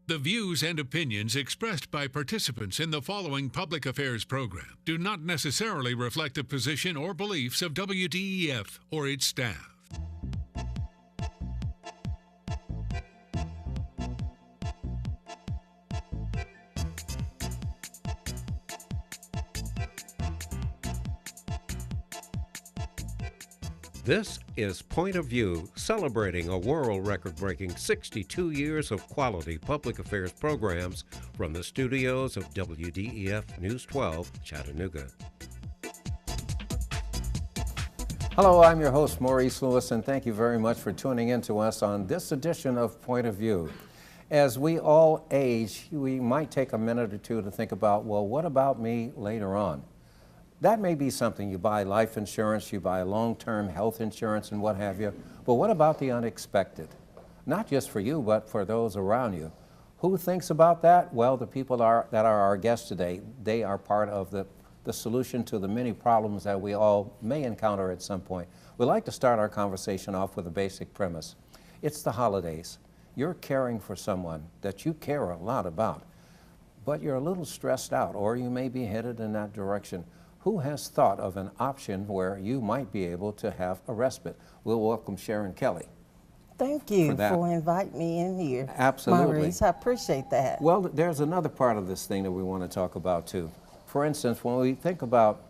The views and opinions expressed by participants in the following public affairs program do not necessarily reflect the position or beliefs of WDEF or its staff. This is Point of View, celebrating a world record-breaking 62 years of quality public affairs programs from the studios of WDEF News 12, Chattanooga. Hello, I'm your host, Maurice Lewis, and thank you very much for tuning in to us on this edition of Point of View. As we all age, we might take a minute or two to think about, well, what about me later on? That may be something. You buy life insurance, you buy long-term health insurance and what have you, but what about the unexpected? Not just for you, but for those around you. Who thinks about that? Well, the people that are our guests today, they are part of the solution to the many problems that we all may encounter at some point. We'd like to start our conversation off with a basic premise. It's the holidays. You're caring for someone that you care a lot about, but you're a little stressed out, or you may be headed in that direction. Who has thought of an option where you might be able to have a respite? We'll welcome Sharon Kelly. Thank you for inviting me in here. Absolutely. Maurice, I appreciate that. Well, there's another part of this thing that we want to talk about too. For instance, when we think about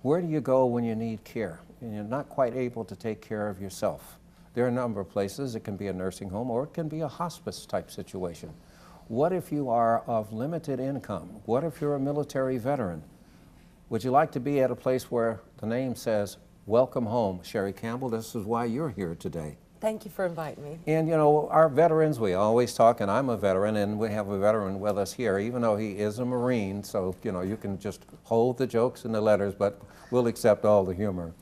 where do you go when you need care and you're not quite able to take care of yourself? There are a number of places. It can be a nursing home or it can be a hospice type situation. What if you are of limited income? What if you're a military veteran? Would you like to be at a place where the name says, welcome home? Sherry Campbell, this is why you're here today. Thank you for inviting me. And you know, our veterans, we always talk, and I'm a veteran, and we have a veteran with us here, even though he is a Marine, so you know, you can just hold the jokes and the letters, but we'll accept all the humor.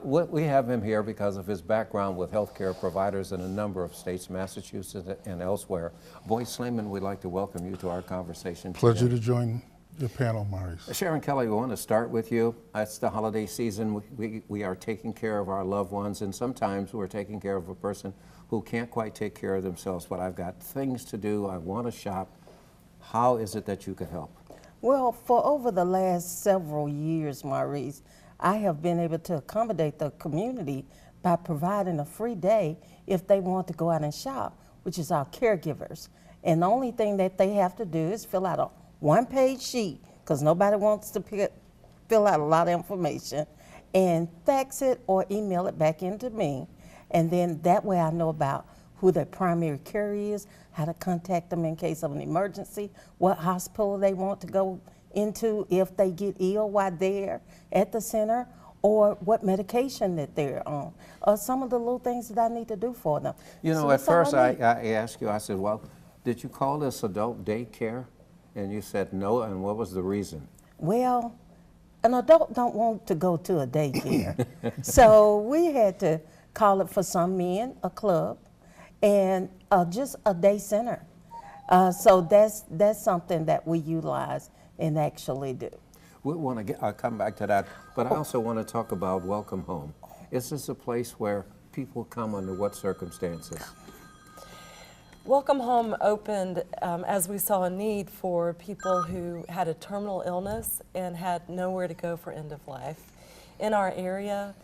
We have him here because of his background with healthcare providers in a number of states, Massachusetts and elsewhere. Boyd Slayman, we'd like to welcome you to our conversation today. Pleasure to join your panel, Maurice. Sharon Kelly, we want to start with you. It's the holiday season. We are taking care of our loved ones, and sometimes we're taking care of a person who can't quite take care of themselves, but I've got things to do, I want to shop. How is it that you could help? Well, for over the last several years, Maurice, I have been able to accommodate the community by providing a free day if they want to go out and shop, which is our caregivers. And the only thing that they have to do is fill out a one-page sheet, because nobody wants to fill out a lot of information, and fax it or email it back into me. And then that way I know about who their primary care is, how to contact them in case of an emergency, what hospital they want to go into if they get ill while they're at the center, or what medication that they're on, or some of the little things that I need to do for them. You know, at first I asked you, I said, well, did you call this adult daycare? And you said no, and what was the reason? Well, an adult don't want to go to a daycare. So we had to call it, for some men, a club, and just a day center. So that's something that we utilize and actually do. We want to come back to that, but I also want to talk about Welcome Home. Is this a place where people come under what circumstances? Welcome Home opened as we saw a need for people who had a terminal illness and had nowhere to go for end of life. In our area,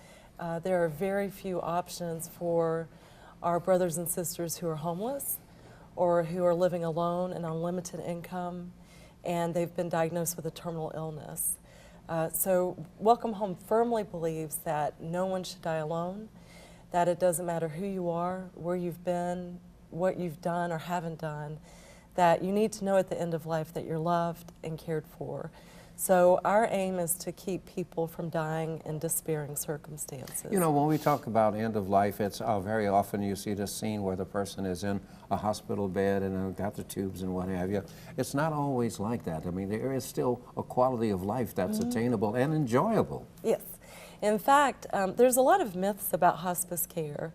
there are very few options for our brothers and sisters who are homeless or who are living alone and on limited income, and they've been diagnosed with a terminal illness. So Welcome Home firmly believes that no one should die alone, that it doesn't matter who you are, where you've been, what you've done or haven't done, that you need to know at the end of life that you're loved and cared for. So our aim is to keep people from dying in despairing circumstances. You know, when we talk about end of life, it's very often you see this scene where the person is in a hospital bed and got the tubes and what have you. It's not always like that. I mean, there is still a quality of life that's attainable and enjoyable. Yes. In fact, there's a lot of myths about hospice care.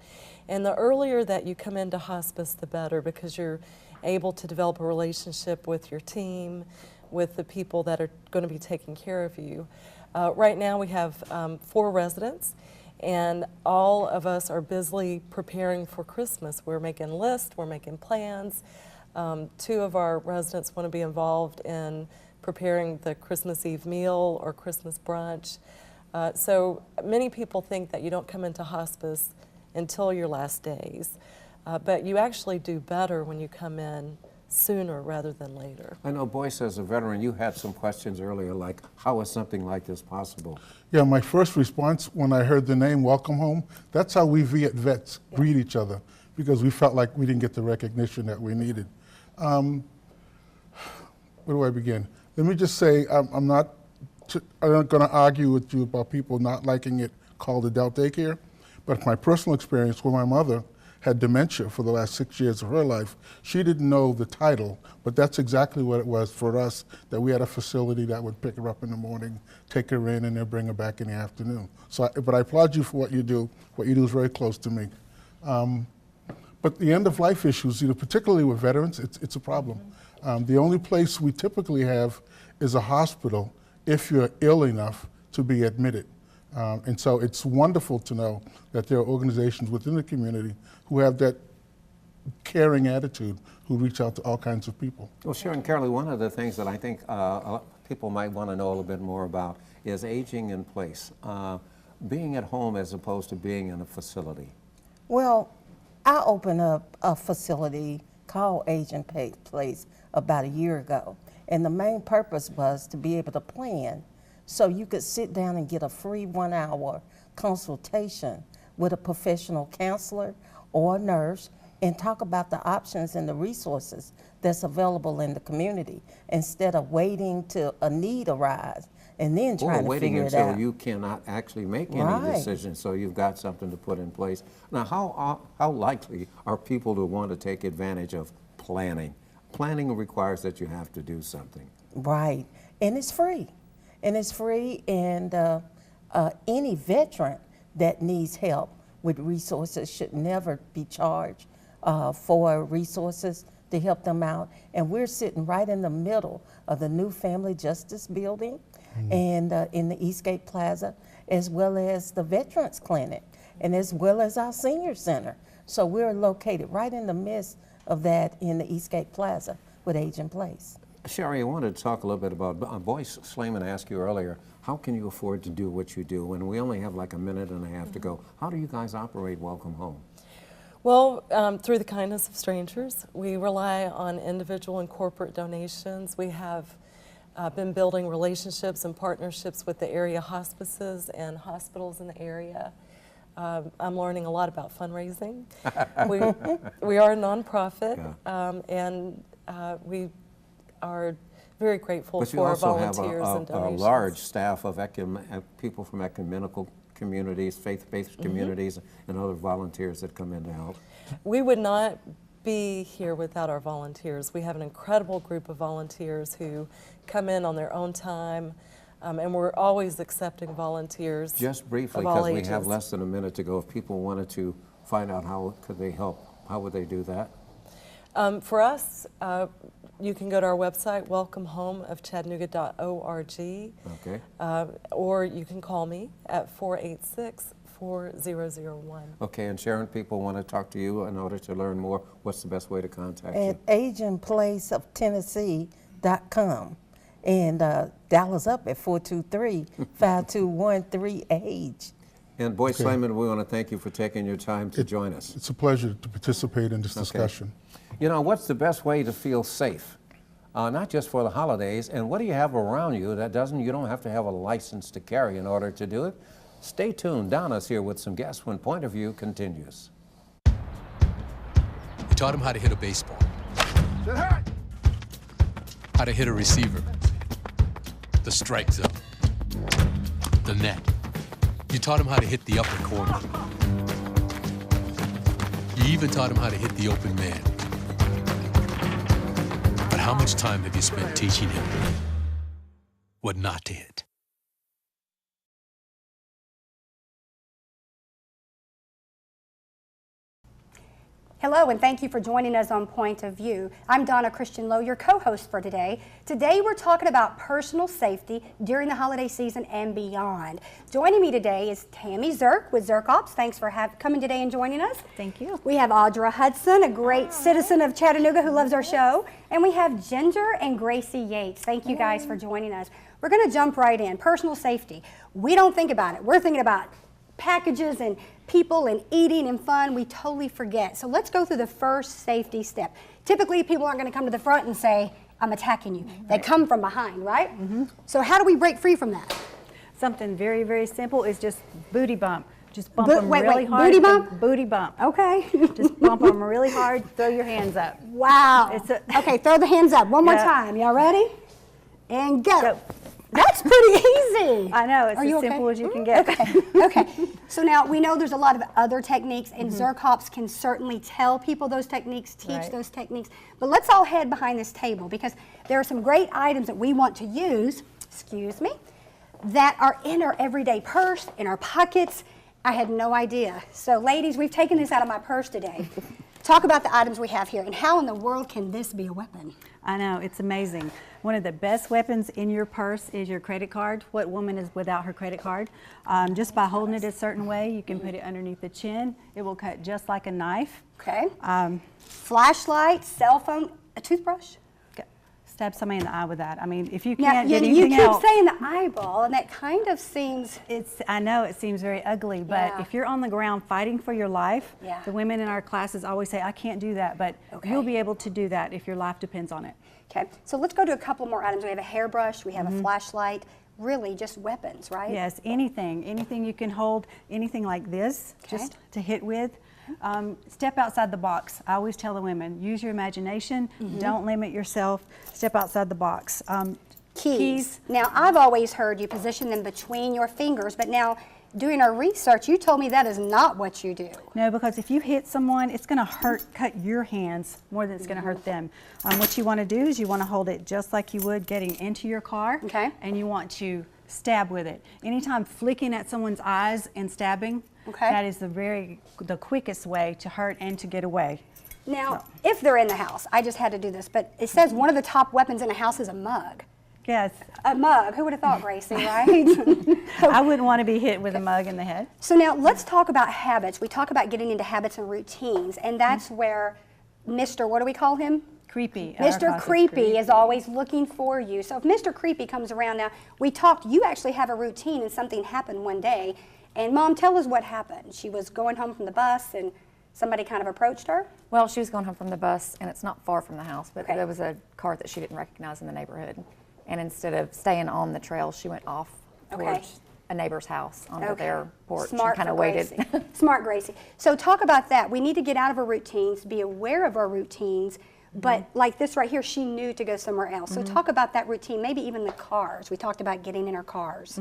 And the earlier that you come into hospice, the better, because you're able to develop a relationship with your team, with the people that are going to be taking care of you. Right now we have 4 residents, and all of us are busily preparing for Christmas. We're making lists, we're making plans. Two of our residents want to be involved in preparing the Christmas Eve meal or Christmas brunch. So many people think that you don't come into hospice until your last days, but you actually do better when you come in sooner rather than later. I know, Boyce, as a veteran, you had some questions earlier, like how is something like this possible? Yeah, my first response when I heard the name Welcome Home, that's how we vets greet each other, because we felt like we didn't get the recognition that we needed. Where do I begin? Let me just say I'm not going to argue with you about people not liking it called adult daycare, but my personal experience with my mother had dementia for the last 6 years of her life. She didn't know the title, but that's exactly what it was for us, that we had a facility that would pick her up in the morning, take her in, and then bring her back in the afternoon. So, but I applaud you for what you do. What you do is very close to me. But the end-of-life issues, particularly with veterans, it's a problem. The only place we typically have is a hospital if you're ill enough to be admitted. And so it's wonderful to know that there are organizations within the community who have that caring attitude, who reach out to all kinds of people. Well, Sharon Carey, one of the things that I think people might want to know a little bit more about is aging in place, being at home as opposed to being in a facility. Well, I opened up a facility called Aging Place about a year ago, and the main purpose was to be able to plan so you could sit down and get a free 1-hour consultation with a professional counselor or a nurse and talk about the options and the resources that's available in the community instead of waiting till a need arises and then trying to figure it out. Waiting until you cannot actually make any decisions, so you've got something to put in place. Now, how likely are people to want to take advantage of planning? Planning requires that you have to do something. Right, and it's free. And it's free, and any veteran that needs help with resources should never be charged for resources to help them out. And we're sitting right in the middle of the new Family Justice Building and in the Eastgate Plaza, as well as the Veterans Clinic, and as well as our Senior Center. So we're located right in the midst of that in the Eastgate Plaza with Aging Place. Sherry, I wanted to talk a little bit about, Boyce Slayman asked you earlier, how can you afford to do what you do when we only have like a minute and a half to go? How do you guys operate Welcome Home? Well, through the kindness of strangers. We rely on individual and corporate donations. We have been building relationships and partnerships with the area hospices and hospitals in the area. I'm learning a lot about fundraising. we are a nonprofit, and we are very grateful for our volunteers and donations. But you also have a large staff of people from ecumenical communities, faith-based communities, and other volunteers that come in to help. We would not be here without our volunteers. We have an incredible group of volunteers who come in on their own time, and we're always accepting volunteers. Just briefly, because we have less than a minute to go, if people wanted to find out how could they help, how would they do that? For us, you can go to our website, welcomehomeofchattanooga.org, okay. Or you can call me at 486-4001. Okay, and Sharon, people want to talk to you in order to learn more. What's the best way to contact you? At agingplaceoftennessee.com, and dial us up at 423-521-3AGE. And Boyce Slayman, we want to thank you for taking your time to join us. It's a pleasure to participate in this discussion. You know, what's the best way to feel safe? Not just for the holidays, and what do you have around you that you don't have to have a license to carry in order to do it? Stay tuned. Donna's here with some guests when Point of View continues. You taught him how to hit a baseball, how to hit a receiver, the strike zone, the net. You taught him how to hit the upper corner. You even taught him how to hit the open man. But how much time have you spent teaching him what not to hit? Hello, and thank you for joining us on Point of View. I'm Donna Christian Lowe, your co-host for today. Today we're talking about personal safety during the holiday season and beyond. Joining me today is Tammy Zirk with Zirk Ops. Thanks for coming today and joining us. Thank you. We have Audra Hudson, a great citizen of Chattanooga who loves our show. And we have Ginger and Gracie Yates. Thank you guys for joining us. We're going to jump right in. Personal safety. We don't think about it. We're thinking about packages and people and eating and fun. We totally forget. So let's go through the first safety step. Typically, people aren't going to come to the front and say, I'm attacking you. They come from behind, right? So how do we break free from that? Something very, very simple is just booty bump. Just bump them really hard. Booty bump? Booty bump. Okay. Just bump them really hard. Throw your hands up. Wow. Okay, throw the hands up one more time. Y'all ready? And go. That's pretty easy. I know, it's as simple as you can get. Okay. So now we know there's a lot of other techniques, and Zirk Ops can certainly tell people those techniques, teach those techniques. But let's all head behind this table because there are some great items that we want to use, that are in our everyday purse, in our pockets. I had no idea. So ladies, we've taken this out of my purse today. Talk about the items we have here and how in the world can this be a weapon? I know, it's amazing. One of the best weapons in your purse is your credit card. What woman is without her credit card? Just by holding it a certain way, you can put it underneath the chin. It will cut just like a knife. Okay. Flashlight, cell phone, a toothbrush? Stab somebody in the eye with that. I mean, if you can't get anything you else. keep saying the eyeball, and that kind of seems... I know it seems very ugly, but if you're on the ground fighting for your life, the women in our classes always say, I can't do that, but you'll be able to do that if your life depends on it. Okay, so let's go to a couple more items. We have a hairbrush, we have a flashlight, really just weapons, right? Yes, anything you can hold, anything like this, just to hit with. Step outside the box. I always tell the women, use your imagination, don't limit yourself, step outside the box. Keys. Now, I've always heard you position them between your fingers, but now, doing our research, you told me that is not what you do. No, because if you hit someone, it's going to cut your hands more than it's going to hurt them. What you want to do is you want to hold it just like you would getting into your car, and you want to stab with it. Anytime flicking at someone's eyes and stabbing, that is the quickest way to hurt and to get away. Now, if they're in the house, I just had to do this, but it says one of the top weapons in a house is a mug. Yes. A mug. Who would have thought, Gracie, right? I wouldn't want to be hit with a mug in the head. So now let's talk about habits. We talk about getting into habits and routines, and that's where Mr. What do we call him? Creepy. Mr. Creepy is always looking for you. So if Mr. Creepy comes around now, we talked, you actually have a routine and something happened one day. And Mom, tell us what happened. She was going home from the bus and somebody kind of approached her? Well, she was going home from the bus and it's not far from the house, but there was a car that she didn't recognize in the neighborhood. And instead of staying on the trail, she went off towards a neighbor's house onto their porch and kind of waited. Smart Gracie. So talk about that. We need to get out of our routines, be aware of our routines, but like this right here, she knew to go somewhere else. So talk about that routine, maybe even the cars. We talked about getting in our cars.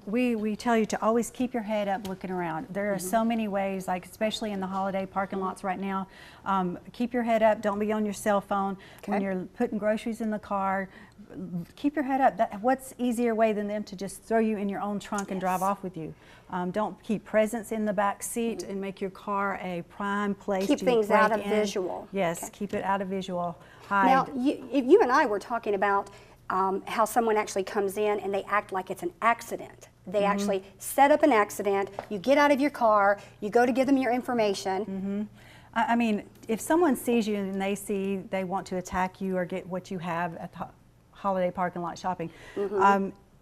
We tell you to always keep your head up looking around. There are so many ways, like especially in the holiday parking lots right now. Keep your head up, don't be on your cell phone. When you're putting groceries in the car, keep your head up. What's easier way than them to just throw you in your own trunk and drive off with you? Don't keep presents in the back seat and make your car a prime place keep to things break out of in. Visual. Yes, keep it out of visual. Hide. Now, you and I were talking about how someone actually comes in and they act like it's an accident. They actually set up an accident, you get out of your car, you go to give them your information. I mean, if someone sees you and they want to attack you or get what you have at the holiday parking lot shopping,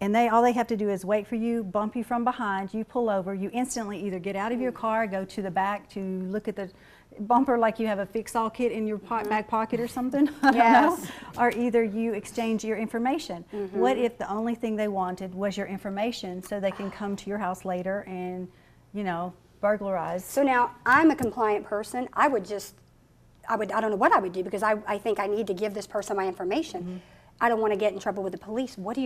and all they have to do is wait for you, bump you from behind, you pull over, you instantly either get out of your car, go to the back to look at the bumper like you have a fix-all kit in your back pocket or something, I don't know. Or either you exchange your information. What if the only thing they wanted was your information so they can come to your house later and, burglarize? So now, I'm a compliant person. I don't know what I would do because I think I need to give this person my information. I don't want to get in trouble with the police. What do?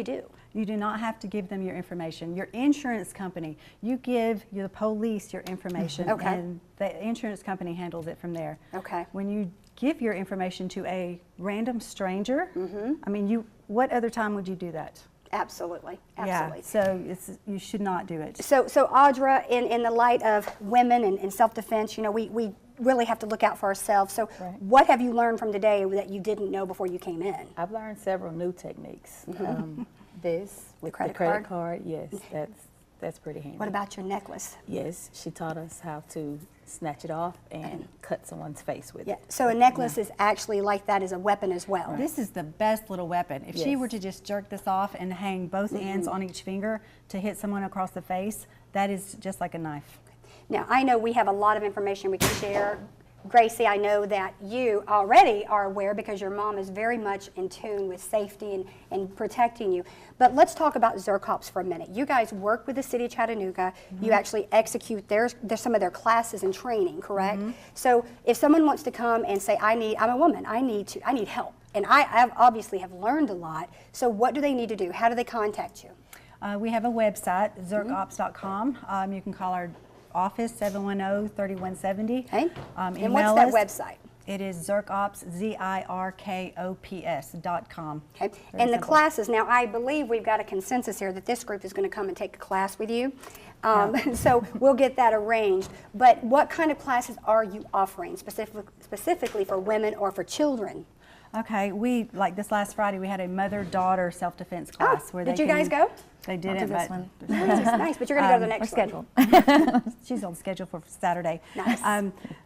You do not have to give them your information. Your insurance company, you give the police your information and the insurance company handles it from there. When you give your information to a random stranger, I mean, what other time would you do that? Absolutely. Yeah, so you should not do it. So Audra, in the light of women and self-defense, we really have to look out for ourselves. So what have you learned from today that you didn't know before you came in? I've learned several new techniques. This with the credit card, yes, that's pretty handy. What about your necklace? Yes, she taught us how to snatch it off and cut someone's face with it. So a necklace is actually like that as a weapon as well. This is the best little weapon. If she were to just jerk this off and hang both ends on each finger to hit someone across the face, that is just like a knife. Now, I know we have a lot of information we can share. Gracie, I know that you already are aware because your mom is very much in tune with safety and protecting you. But let's talk about Zircops for a minute. You guys work with the city of Chattanooga. You actually execute some of their classes and training, correct? So if someone wants to come and say, I'm a woman, I need help. And I obviously have learned a lot. So what do they need to do? How do they contact you? We have a website, zircops.com. You can call our office, 710-3170. Okay. And what's that website? It is Zircops, ZIRKOPS.com. Okay. And the classes, now I believe we've got a consensus here that this group is going to come and take a class with you. So we'll get that arranged. But what kind of classes are you offering specifically for women or for children? Okay, like this last Friday, we had a mother-daughter self-defense class. Where did you guys go? They didn't, this but one. Nice, but you're going to go to the next schedule. She's on schedule for Saturday. Nice.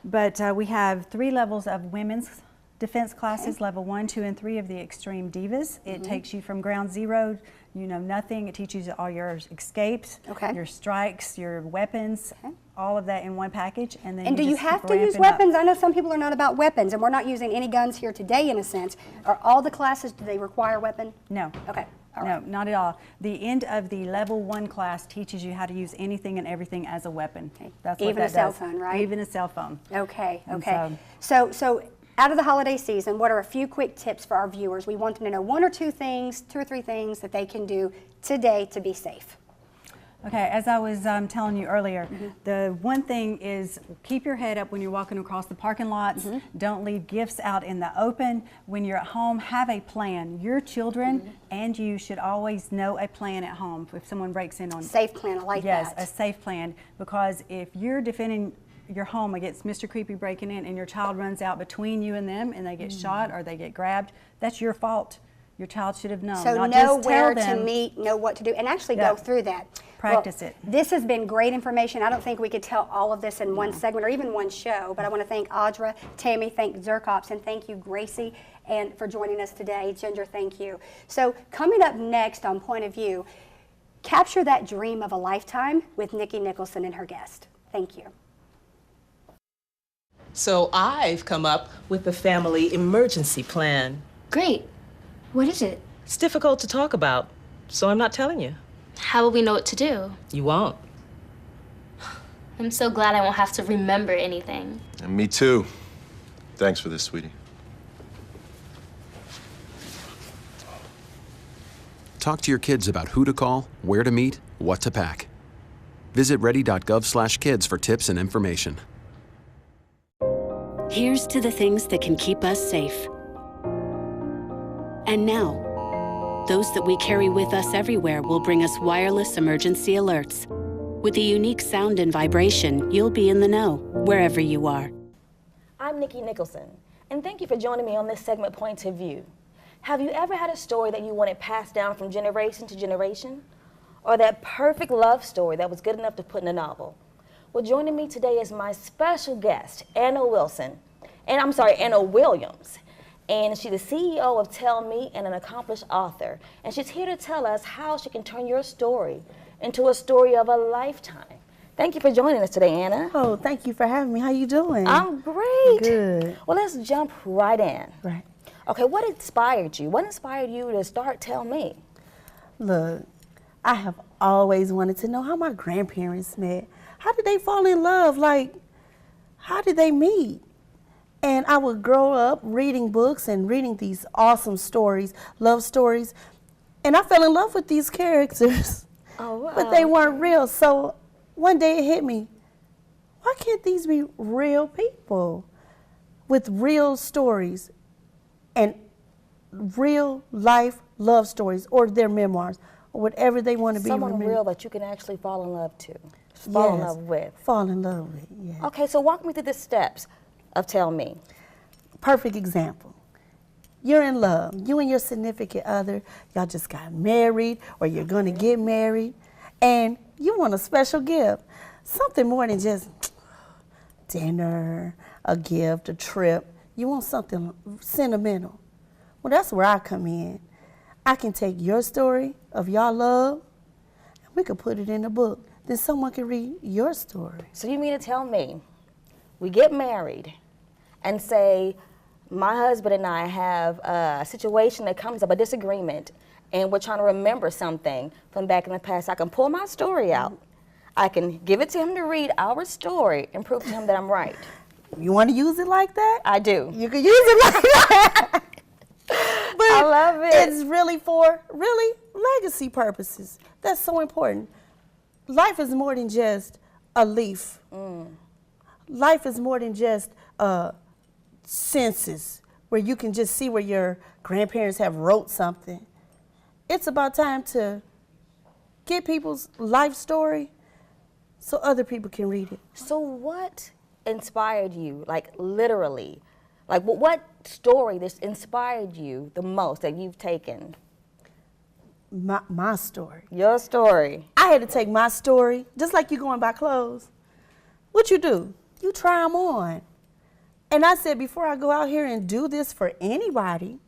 But we have 3 levels of women's defense classes, level 1, 2, and 3 of the Extreme Divas. It takes you from ground zero, you know nothing. It teaches you all your escapes, your strikes, your weapons, all of that in one package. And then do you have to use weapons? I know some people are not about weapons, and we're not using any guns here today in a sense. Are all the classes, do they require a weapon? No. Okay. No, not at all. The end of the level 1 class teaches you how to use anything and everything as a weapon. That's what Even a cell phone, right? Even a cell phone. Okay, okay. So out of the holiday season, what are a few quick tips for our viewers? We want them to know 1 or 2 things, 2 or 3 things that they can do today to be safe. Okay, as I was telling you earlier, the one thing is keep your head up when you're walking across the parking lots. Don't leave gifts out in the open. When you're at home, have a plan. Your children and you should always know a plan at home if someone breaks in on you. Safe plan, I like that. Yes, a safe plan, because if you're defending your home against Mr. Creepy breaking in and your child runs out between you and them and they get shot or they get grabbed, that's your fault. Your child should have known. So not know just where tell them, to meet, know what to do, and actually go through that. Practice it. This has been great information. I don't think we could tell all of this in one segment or even one show, but I want to thank Audra, Tammy, thank Zircops, and thank you, Gracie, and for joining us today. Ginger, thank you. So coming up next on Point of View, capture that dream of a lifetime with Nikki Nicholson and her guest. Thank you. So I've come up with the family emergency plan. Great. What is it? It's difficult to talk about, so I'm not telling you. How will we know what to do? You won't. I'm so glad I won't have to remember anything. And me too. Thanks for this, sweetie. Talk to your kids about who to call, where to meet, what to pack. Visit ready.gov/kids for tips and information. Here's to the things that can keep us safe. And now, those that we carry with us everywhere will bring us wireless emergency alerts. With the unique sound and vibration, you'll be in the know, wherever you are. I'm Nikki Nicholson, and thank you for joining me on this segment, Point of View. Have you ever had a story that you wanted passed down from generation to generation? Or that perfect love story that was good enough to put in a novel? Well, joining me today is my special guest, Anna Williams. And she's the CEO of Tell Me and an accomplished author. And she's here to tell us how she can turn your story into a story of a lifetime. Thank you for joining us today, Anna. Oh, thank you for having me. How you doing? I'm great. Good. Well, let's jump right in. Right. Okay, what inspired you? What inspired you to start Tell Me? Look, I have always wanted to know how my grandparents met. How did they fall in love? Like, how did they meet? And I would grow up reading books and reading these awesome stories, love stories, and I fell in love with these characters. Oh, wow. But they weren't real. So one day it hit me, why can't these be real people with real stories and real life love stories or their memoirs or whatever they want to be? Someone real that you can actually fall in love to, fall in love with. Fall in love with, yeah. Okay, so walk me through the steps. of Tell Me? Perfect example. You're in love. You and your significant other, y'all just got married or you're going to get married, and you want a special gift. Something more than just dinner, a gift, a trip. You want something sentimental. Well, that's where I come in. I can take your story of y'all love, and we could put it in a book. Then someone can read your story. So you mean to tell me we get married and say, my husband and I have a situation that comes up, a disagreement, and we're trying to remember something from back in the past. I can pull my story out. I can give it to him to read our story and prove to him that I'm right. You want to use it like that? I do. You can use it like that. But I love it. It's really for legacy purposes. That's so important. Life is more than just a leaf. Life is more than just census where you can just see where your grandparents have wrote something. It's about time to get people's life story so other people can read it. So what inspired you, like literally? Like what story this inspired you the most that you've taken? My story. Your story. I had to take my story, just like you go and buy clothes. What you do? You try them on. And I said, before I go out here and do this for anybody,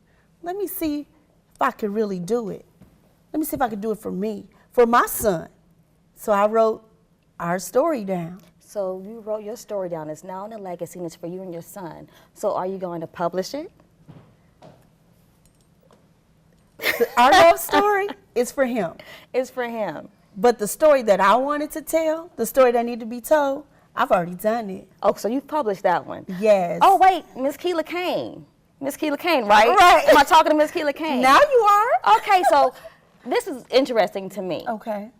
let me see if I can really do it. Let me see if I can do it for me, for my son. So I wrote our story down. So you wrote your story down. It's now in a legacy and it's for you and your son. So are you going to publish it? Our love story is for him. It's for him. But the story that I wanted to tell, the story that needed to be told, I've already done it. Oh, so you've published that one? Yes. Oh, wait, Miss Keela Kane. Miss Keela Kane, right? Right. Am I talking to Miss Keela Kane? Now you are. Okay, so this is interesting to me. Okay.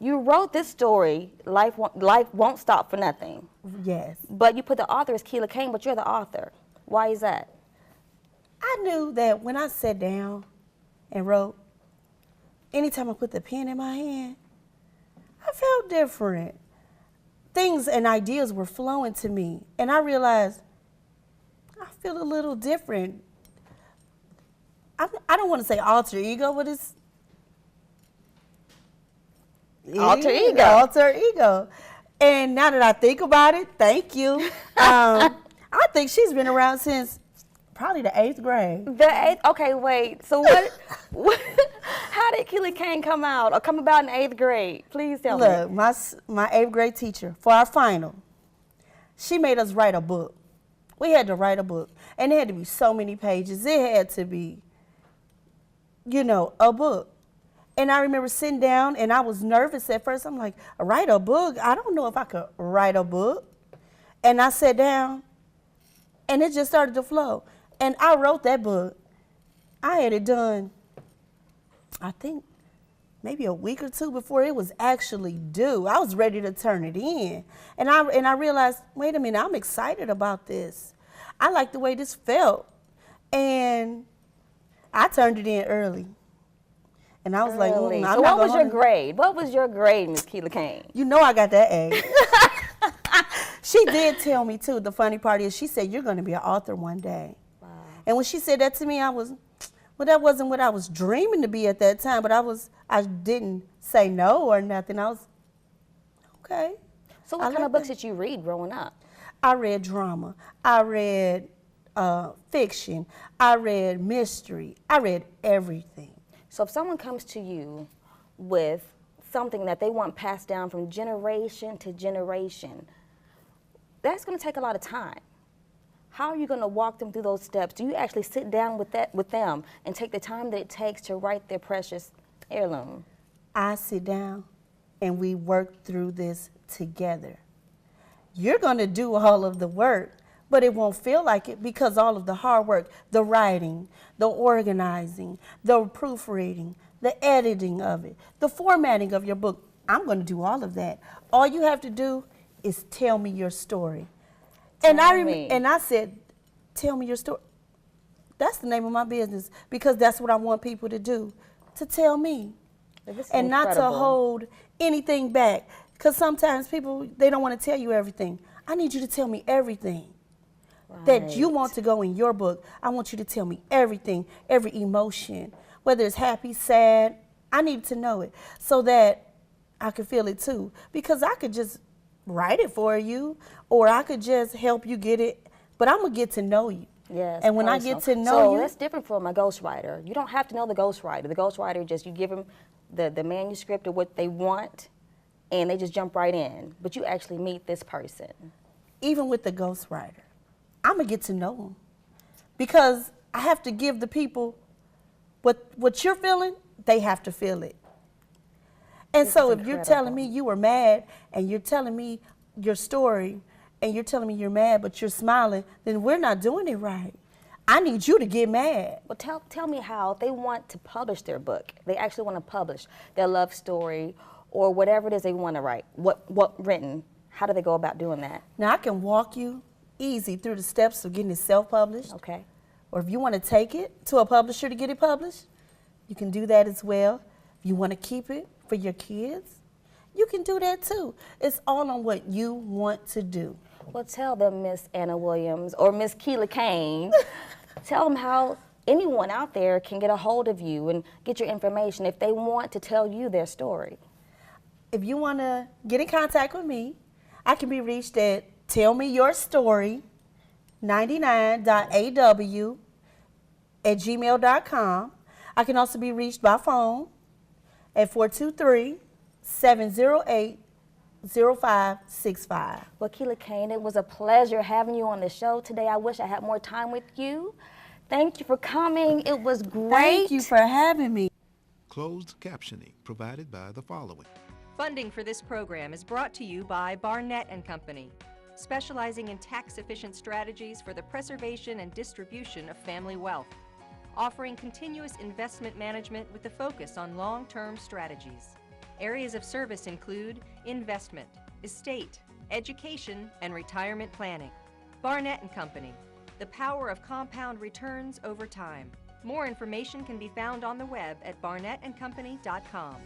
You wrote this story, Life Won't Stop for Nothing. Yes. But you put the author as Keela Kane, but you're the author. Why is that? I knew that when I sat down and wrote, anytime I put the pen in my hand, I felt different. Things and ideas were flowing to me, and I realized I feel a little different. I don't want to say alter ego, but it's alter ego. Alter ego. And now that I think about it, thank you. I think she's been around since probably the 8th grade. The 8th? Okay, wait. So what how did Keela Kane come out or come about in 8th grade? Please tell me. Look, my 8th grade teacher, for our final, she made us write a book. We had to write a book. And it had to be so many pages. It had to be, a book. And I remember sitting down, and I was nervous at first. I'm like, write a book? I don't know if I could write a book. And I sat down, and it just started to flow. And I wrote that book. I had it done, I think, maybe a week or two before it was actually due. I was ready to turn it in. And I realized, wait a minute, I'm excited about this. I like the way this felt. And I turned it in early. And I was like, so what was your grade? What was your grade, Miss Keela Kane? You know I got that A. She did tell me, too, the funny part is she said, you're going to be an author one day. Wow. And when she said that to me, well, that wasn't what I was dreaming to be at that time, but I didn't say no or nothing. I was, okay. So what kind of books did you read growing up? I read drama. I read fiction. I read mystery. I read everything. So if someone comes to you with something that they want passed down from generation to generation, that's going to take a lot of time. How are you going to walk them through those steps? Do you actually sit down with them and take the time that it takes to write their precious heirloom? I sit down and we work through this together. You're going to do all of the work, but it won't feel like it because all of the hard work, the writing, the organizing, the proofreading, the editing of it, the formatting of your book, I'm going to do all of that. All you have to do is tell me your story. And I said, tell me your story. That's the name of my business because that's what I want people to do, to tell me. And not to hold anything back. Because sometimes people, they don't want to tell you everything. I need you to tell me everything. that you want to go in your book. I want you to tell me everything, every emotion, whether it's happy, sad. I need to know it so that I could feel it too. Because I could just write it for you, or I could just help you get it, but I'm going to get to know you. Yes. And when I get to know you. So that's different from a ghostwriter. You don't have to know the ghostwriter. The ghostwriter, just you give them the manuscript of what they want, and they just jump right in. But you actually meet this person. Even with the ghostwriter, I'm going to get to know them. Because I have to give the people what you're feeling, they have to feel it. And so if you're telling me you were mad, and you're telling me your story, and you're telling me you're mad, but you're smiling, then we're not doing it right. I need you to get mad. Well, tell me how, if they want to publish their book, they actually want to publish their love story or whatever it is they want to write, what written, how do they go about doing that? Now, I can walk you easy through the steps of getting it self-published. Okay. Or if you want to take it to a publisher to get it published, you can do that as well. If you want to keep it for your kids, you can do that too. It's all on what you want to do. Well, tell them, Miss Anna Williams or Miss Keela Kane, tell them how anyone out there can get a hold of you and get your information if they want to tell you their story. If you want to get in contact with me, I can be reached at tellmeyourstory99.aw@gmail.com. I can also be reached by phone at 423-708-0565. Well, Keela Kane, it was a pleasure having you on the show today. I wish I had more time with you. Thank you for coming. It was great. Thank you for having me. Closed captioning provided by the following. Funding for this program is brought to you by Barnett & Company, specializing in tax-efficient strategies for the preservation and distribution of family wealth, offering continuous investment management with a focus on long-term strategies. Areas of service include investment, estate, education, and retirement planning. Barnett & Company, the power of compound returns over time. More information can be found on the web at barnettandcompany.com.